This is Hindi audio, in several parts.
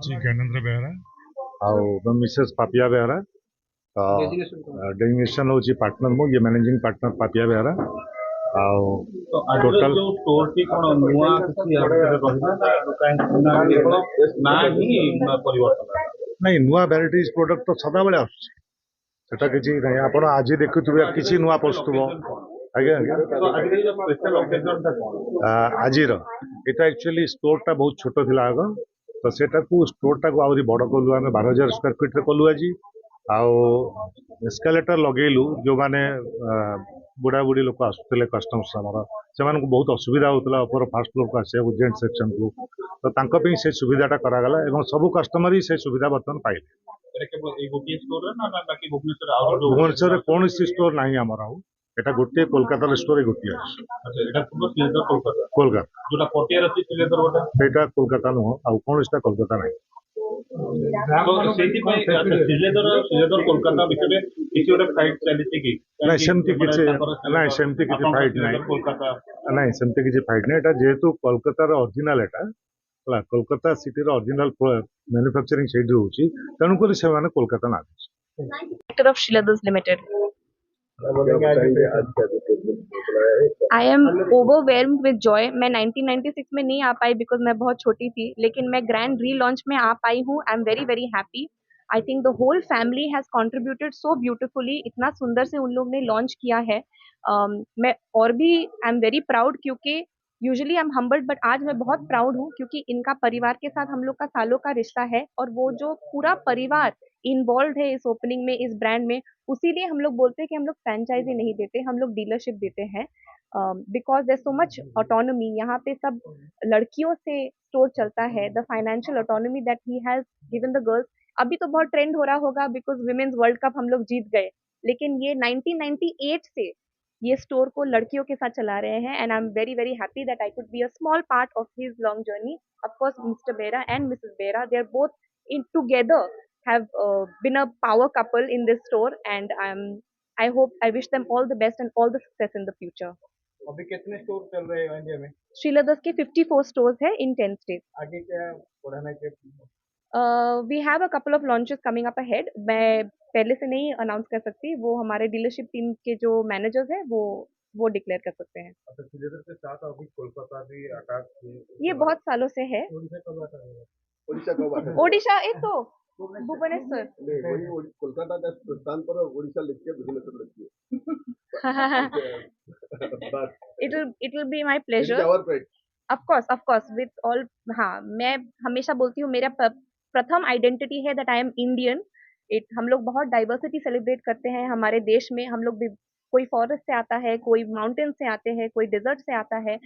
जी ज्ञानेन्द्र बेहरा आउ मिसेस पापिया बेहरा डेजिग्नेशन हूँ पार्टनर मु ये मैनेजिंग पार्टनर पापिया बेहरा आउ तो आज टोटल जो स्टोर टी कोन नुआ किसी अपडेट रहिला ना दुकान ना ना ही परिवर्तन नहीं नुआ भेराइटीज प्रोडक्ट तो सदा बेले आसुଛି सेटा किछि नहीं आपण आज देखुथिबे किछि नुआ पस्तुबो आगे आगे तो आज जो स्पेशल ओकेजन था कोन आज एटा एक्चुअली स्टोर टा बहुत छोट थिला आग तो सेटा को स्टोर टा को आउरी बड़ कलु आमे 12,000 स्क्वायर फीट रे कलु आज आउ एस्केलेटर लगेलु जो माने बुढ़ा बुढ़ी लोक आसुले कस्टमर्स आमर से बहुत असुविधा होता ऊपर फास्ट फ्लोर को आसो जेंट सेक्शन को तो तांको पे से सुविधाटा करागला एवं सब कस्टमर ही से सुविधा बर्तमान पाइले एटा केवल ए गोटी स्टोर रे ना बाकी भुवनेश्वर और जो भुवनेश्वर कौन स्टोर ना आमर आउ एटा गोटे कोलकाता स्टोर गोटे अच्छा एटा पूर्ण सिलेंडर कोलकाता कोलकाता जोटा पटिया रची सिलेंडर गोटा सेटा कोलकाता नुह आउ कौन कोलकाता नहीं तो सेति पई सिलेंडर कोलकाता बिचरे किसी गोटे फाइट चलिछि कि नहीं सेमती किछि नहीं सेमती किछि फाइट नहीं कोलकाता नहीं सेमती किछि फाइट नहीं एटा जेहेतु कोलकाता रो ओरिजिनल एटा हला कोलकाता सिटी रो ओरिजिनल मैन्युफैक्चरिंग सेठी होछि तेनु करी से माने कोलकाता ना Director of Shriladas Limited. I am overwhelmed with joy. मैं 1996 में नहीं आ पाई बिकॉज मैं बहुत छोटी थी, लेकिन मैं ग्रैंड री लॉन्च में आ पाई हूँ. I am very very happy. I think the whole family has contributed so beautifully. इतना सुंदर से उन लोग ने लॉन्च किया है. मैं और भी आई एम वेरी प्राउड क्योंकि usually I am humbled but आज मैं बहुत प्राउड हूँ क्योंकि इनका परिवार के साथ हम लोग का सालों का रिश्ता है और वो जो पूरा परिवार इन्वॉल्व है इस ओपनिंग में, इस ब्रांड में, उसीलिए हम लोग बोलते हैं कि हम लोग फ्रेंचाइजी नहीं देते, हम लोग डीलरशिप देते हैं. Because there so much autonomy. यहाँ पे सब लड़कियों से स्टोर चलता है. The financial autonomy that he has given the girls. अभी तो बहुत ट्रेंड हो रहा होगा बिकॉज विमेन्स वर्ल्ड कप हम लोग जीत गए, लेकिन ये 1998 से ये स्टोर को लड़कियों के साथ चला रहे हैं. And I am very very happy that I could be a small part of his long journey. Of course Mr Bera and Mrs Bera, they are both in together have been a power couple in this store, and I wish them all the best and all the success in the future. अभी कितने स्टोर चल रहे हैं इंडिया में? श्रीलदर्स के 54 stores है in 10 states. आगे क्या बढ़ाना के? We have a couple of launches coming up ahead. मैं पहले से नहीं अनाउंस कर सकती, वो हमारे डीलरशिप टीम के जो मैनेजर्स हैं वो डिक्लेयर कर सकते हैं. अच्छा, श्रीलदर के साथ अभी कोलकाता भी अटैक ये बहुत सालों से है. ओडिशा कब आता है? ओडिशा एक तो भुवनेश्वर. कोलकाता का स्थान पर ओडिशा लिखिए, भुवनेश्वर लिखिए. It will be my pleasure. Of course with all. हाँ, मैं हमेशा बोलती हूँ मेरा प्रथम आइडेंटिटी है दैट आई एम इंडियन. हम लोग बहुत डाइवर्सिटी सेलिब्रेट करते हैं हमारे देश में. हम लोग भी कोई फॉरेस्ट से आता है, कोई माउंटेन से आते हैं, कोई डिजर्ट से आता है.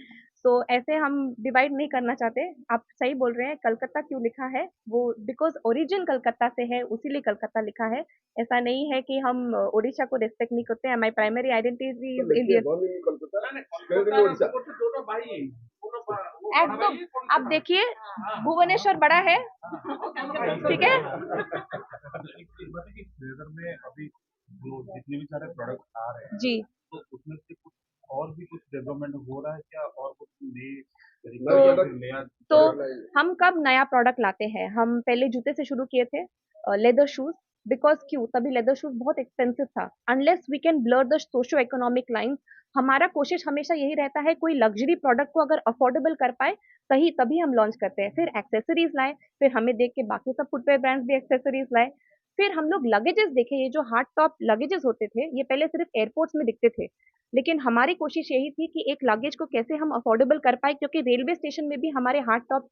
तो ऐसे हम डिवाइड नहीं करना चाहते. आप सही बोल रहे हैं. कलकत्ता क्यों लिखा है वो बिकॉज ओरिजिन कलकत्ता से है, उसीलिए कलकत्ता लिखा है. ऐसा नहीं है कि हम उड़ीसा को रेस्पेक्ट नहीं करते हैं. My primary identity is Indian. एकदम. आप देखिए भुवनेश्वर बड़ा है, ठीक है. श्रीलदर में अभी जो जितने भी सारे प्रोडक्ट आ रहे हैं जी, तो उसमें से कुछ और भी कुछ डेवलपमेंट हो रहा है क्या, और कुछ नए नया तो हम कब नया प्रोडक्ट लाते हैं? हम पहले जूते से शुरू किए थे, लेदर शूज. बिकॉज क्यों? तभी लेदर शूज बहुत एक्सपेंसिव था. Unless we can blur the socio economic line. हमारा कोशिश हमेशा यही रहता है कोई लग्जरी प्रोडक्ट को अगर अफोर्डेबल कर पाए तभी हम लॉन्च करते हैं. फिर एक्सेसरीज लाए, फिर हमें देख के बाकी सब फुटवेयर ब्रांड्स भी एक्सेसरीज लाए. फिर हम लोग लगेजेस देखे. ये जो हार्ड टॉप लगेजेस होते थे ये पहले सिर्फ एयरपोर्ट्स में दिखते थे, लेकिन हमारी कोशिश यही थी कि एक लगेज को कैसे हम अफोर्डेबल कर पाए, क्योंकि रेलवे स्टेशन में भी हमारे हार्ड टॉप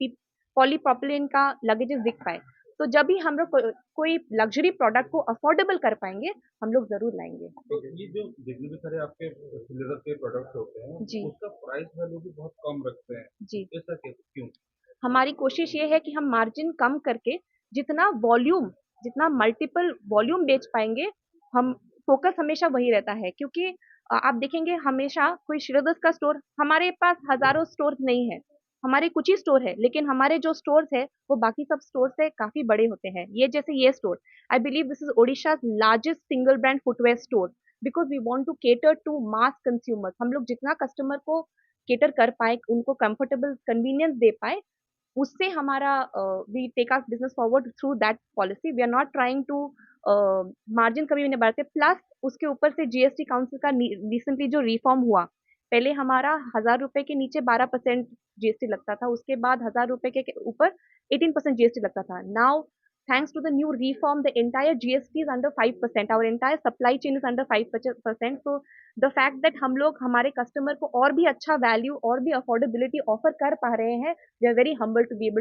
पॉलीप्रोपिलीन का लगेजेस दिख पाए. तो जब भी हम लोग कोई लग्जरी प्रोडक्ट को अफोर्डेबल कर पाएंगे हम लोग जरूर लाएंगे. तो ये जो जितने भी सारे आपके श्रीलदर के प्रोडक्ट्स होते हैं जी, उसका प्राइस वैल्यू भी बहुत कम रखते हैं. जी. ऐसा क्यों? हमारी कोशिश ये है कि हम मार्जिन कम करके जितना मल्टीपल वॉल्यूम बेच पाएंगे, हम फोकस हमेशा वही रहता है. क्योंकि आप देखेंगे हमेशा कोई श्रीलदर्स का स्टोर, हमारे पास हजारों स्टोर नहीं है, हमारे कुछ ही स्टोर है, लेकिन हमारे जो स्टोर्स है वो बाकी सब स्टोर से काफी बड़े होते हैं. ये store I believe this is Odisha largest single brand footwear store because we want to cater to mass consumers. हम लोग जितना कस्टमर को केटर कर पाए, उनको कंफर्टेबल कन्वीनियंस दे पाए, उससे हमारा we take our business forward through that policy. We are not trying to margin कभी भी नहीं बढ़ाते। प्लस उसके ऊपर से जीएसटी काउंसिल का रिसेंटली जो रिफॉर्म हुआ, पहले हमारा 1,000 रुपए के नीचे 12% जीएसटी लगता था, उसके बाद 1,000 रुपए के ऊपर 18% जीएसटी लगता था। Now thanks to the new reform, the entire GST is under 5%. Our entire supply chain is under 5%. So the fact that हम लोग हमारे कस्टमर को और भी अच्छा वैल्यू और भी अफोर्डेबिलिटी ऑफर कर पा रहे हैं, we are very humble to be able